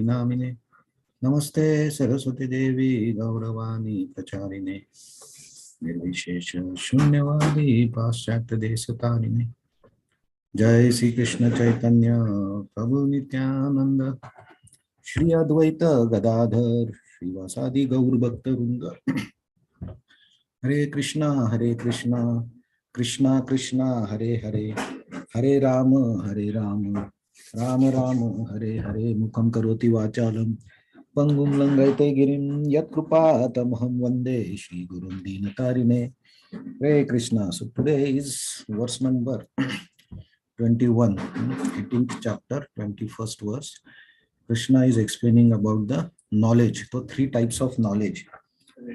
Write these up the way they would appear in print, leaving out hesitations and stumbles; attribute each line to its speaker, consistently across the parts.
Speaker 1: namine. Namaste Saraswati Devi Gauravani Pracharine. Nirvishesha Shunyavadi Paschatya Desatarine. Jai Sri Krishna Chaitanya Prabhu Nityananda Shri Advaita Gadadhar Shri Vasadi Gaur Bhakta Vrinda. Hare Krishna Krishna Krishna Hare Hare Hare Rama Rama Rama Hare Hare Mukham Karoti Vachalam Pangum Langaite Girim Yat Kripa Tamaham Vande Shri Gurun Dinatarine. Hare Krishna. So today is verse number 21, 18th chapter, 21st verse. Krishna is explaining about the knowledge. So three types of knowledge.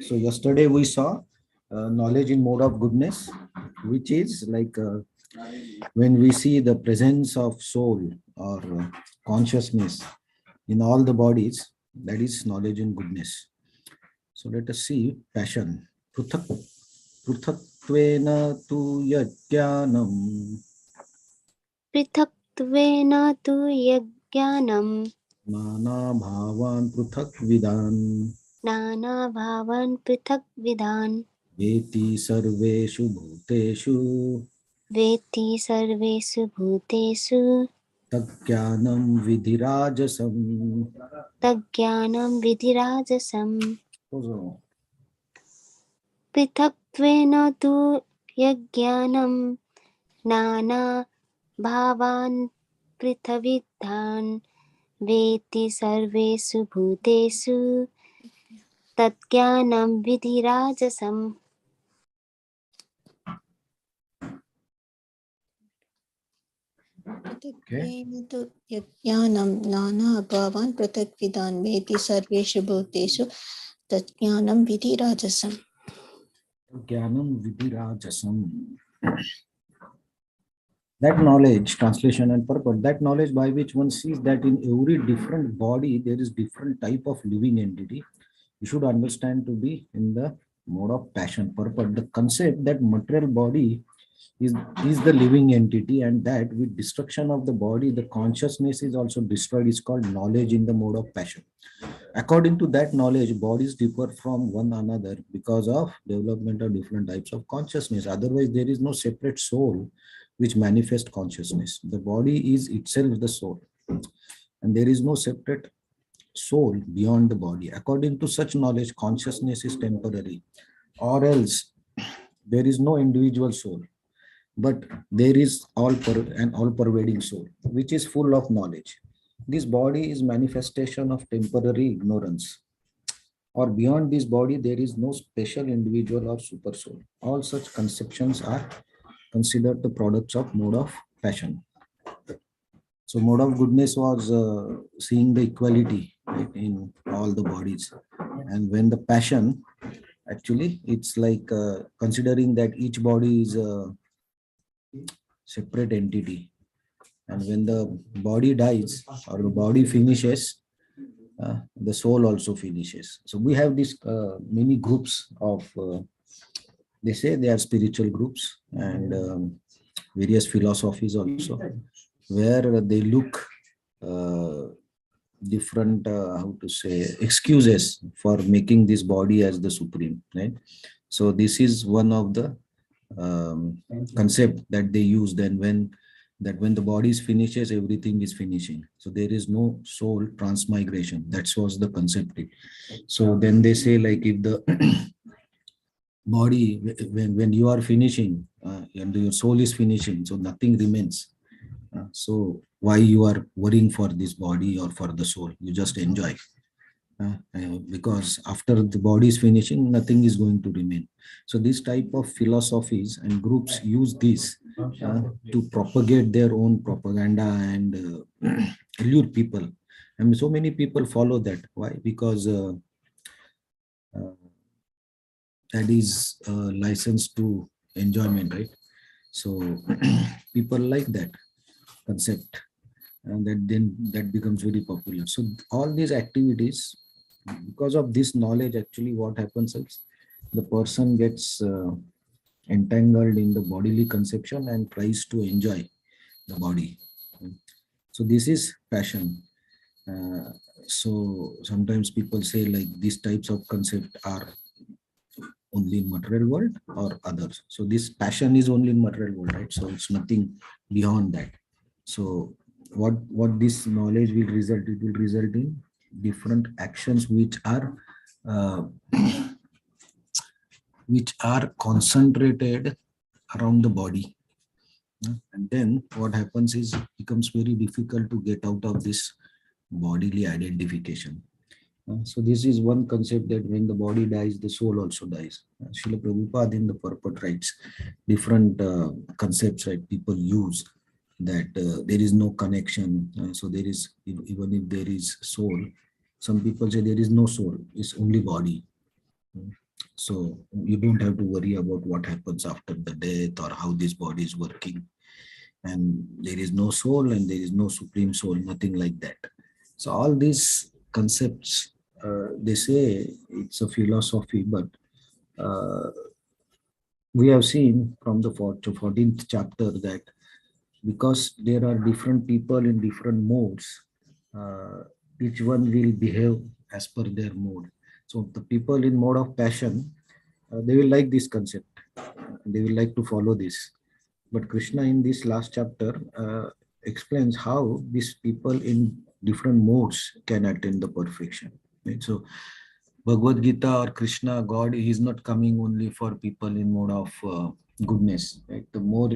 Speaker 1: So yesterday we saw knowledge in mode of goodness, which is like when we see the presence of soul or consciousness in all the bodies, that is knowledge in goodness. So let us see passion. Pruthatvena tu yajnanam.
Speaker 2: Prithaktvena tu yajnanam.
Speaker 1: Nana bhavan pruthak vidan.
Speaker 2: Nana bhavan prithak vidan.
Speaker 1: Veti sarveshu bhuteshu.
Speaker 2: Veti sarvesu bhutesu.
Speaker 1: Tajnanam vidhirajasam.
Speaker 2: Tajnanam vidhirajasam.
Speaker 1: So,
Speaker 2: Prithaktvena tu yajnanam. Nana bhavan prithavidhan. Veti sarvesu bhutesu. Tatjnanam vidhirajasam.
Speaker 3: Pratyaksheణ tu yajnanam nana bhavan pratakvidan veti sarveshu bhuteshu tatjnanam vidhirajasam.
Speaker 1: Jnanam vidhirajasam. That knowledge, translation and purport, that knowledge by which one sees that in every different body there is different type of living entity. You should understand to be in the mode of passion, purport. The concept that material body is the living entity, and that with destruction of the body, the consciousness is also destroyed, is called knowledge in the mode of passion. According to that knowledge, bodies differ from one another because of development of different types of consciousness. Otherwise, there is no separate soul which manifests consciousness. The body is itself the soul, and there is no separate soul beyond the body. According to such knowledge, consciousness is temporary, or else there is no individual soul, but there is an all-pervading soul, which is full of knowledge. This body is manifestation of temporary ignorance, or beyond this body there is no special individual or super soul. All such conceptions are considered the products of mode of passion. So mode of goodness was seeing the equality, right, in all the bodies. And when the passion, actually it's like considering that each body is a separate entity. And when the body dies or the body finishes, the soul also finishes. So we have these many groups of, they say they are spiritual groups, and various philosophies also, where they look different, how to say, excuses for making this body as the supreme, right? So this is one of the concept that they use. Then when the body is finishes, everything is finishing. So there is no soul transmigration. That was the concept. So then they say, like, if the body, when you are finishing and your soul is finishing, so nothing remains. So why you are worrying for this body or for the soul? You just enjoy. Because after the body is finishing, nothing is going to remain. So this type of philosophies and groups use this to propagate their own propaganda and allure people. I mean, so many people follow that. Why? Because that is license to enjoyment, right? So people like that concept, and that becomes very popular. So all these activities, because of this knowledge, actually what happens is the person gets entangled in the bodily conception and tries to enjoy the body. So this is passion. So sometimes people say like these types of concept are only in material world or others. So this passion is only in material world, right? So it's nothing beyond that. So what this knowledge will result? It will result in different actions uh, which are concentrated around the body. And then what happens is it becomes very difficult to get out of this bodily identification. So this is one concept that when the body dies, the soul also dies. Srila Prabhupada in the purport writes different concepts that people use, that there is no connection. So there is, even if there is soul, some people say there is no soul, it's only body. So you don't have to worry about what happens after the death or how this body is working. And there is no soul and there is no supreme soul, nothing like that. So all these concepts, they say it's a philosophy, but uh, we have seen from the 14th chapter that because there are different people in different modes, uh, each one will behave as per their mode. So the people in mode of passion, they will like this concept, they will like to follow this. But Krishna in this last chapter explains how these people in different modes can attain the perfection. Right? So Bhagavad Gita or Krishna, God, he is not coming only for people in mode of goodness. Right? The more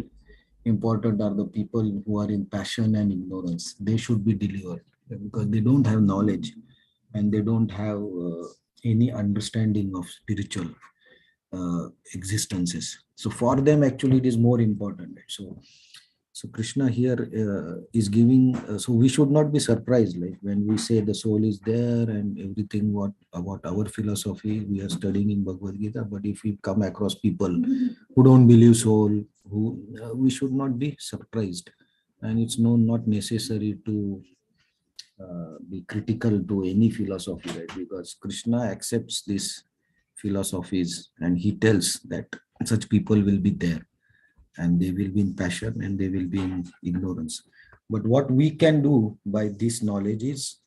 Speaker 1: important are the people who are in passion and ignorance. They should be delivered, right? Because they don't have knowledge and they don't have any understanding of spiritual existences. So for them, actually, it is more important. Right? So Krishna here is giving. So we should not be surprised, like when we say the soul is there and everything. What about our philosophy we are studying in Bhagavad Gita? But if we come across people who don't believe soul, who we should not be surprised, and it's not necessary to be critical to any philosophy, right? Because Krishna accepts these philosophies and he tells that such people will be there and they will be in passion and they will be in ignorance. But what we can do by this knowledge is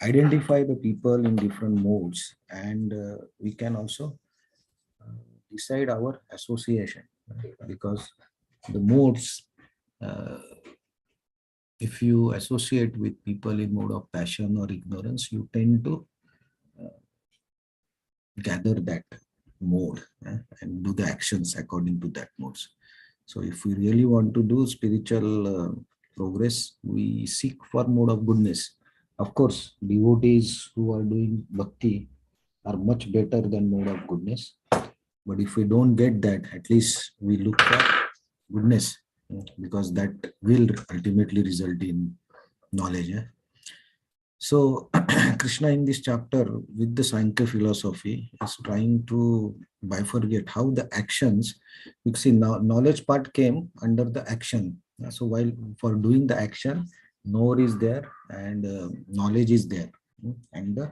Speaker 1: identify the people in different modes, and we can also uh, decide our association, right? Because the modes, uh, if you associate with people in mode of passion or ignorance, you tend to gather that mode and do the actions according to that modes. So if we really want to do spiritual progress, we seek for mode of goodness. Of course, devotees who are doing bhakti are much better than mode of goodness. But if we don't get that, at least we look for goodness, because that will ultimately result in knowledge. So Krishna in this chapter with the Sankhya philosophy is trying to bifurcate how the actions, because see, now knowledge part came under the action. So while for doing the action, knower is there and knowledge is there, and the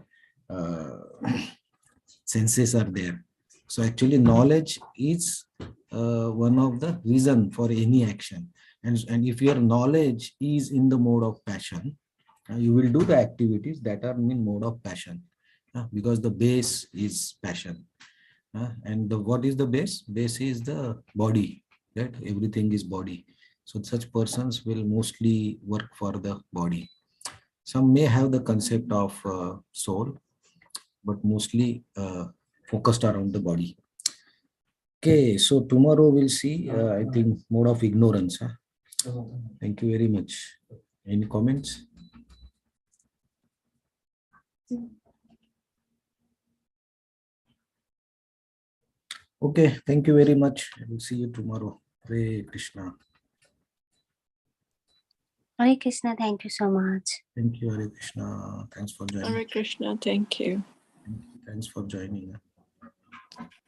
Speaker 1: senses are there. So actually knowledge is one of the reason for any action. And if your knowledge is in the mode of passion, you will do the activities that are in mode of passion, because the base is passion. And what is the base? Base is the body, right? Everything is body. So such persons will mostly work for the body. Some may have the concept of soul, but mostly focused around the body. Okay, so tomorrow we'll see, I think, mode of ignorance. Thank you very much. Any comments? Okay, thank you very much. We'll see you tomorrow. Hare Krishna.
Speaker 2: Hare Krishna, thank you so much.
Speaker 1: Thank you, Hare Krishna. Thanks for joining.
Speaker 3: Hare Krishna, thank you.
Speaker 1: Thanks for joining.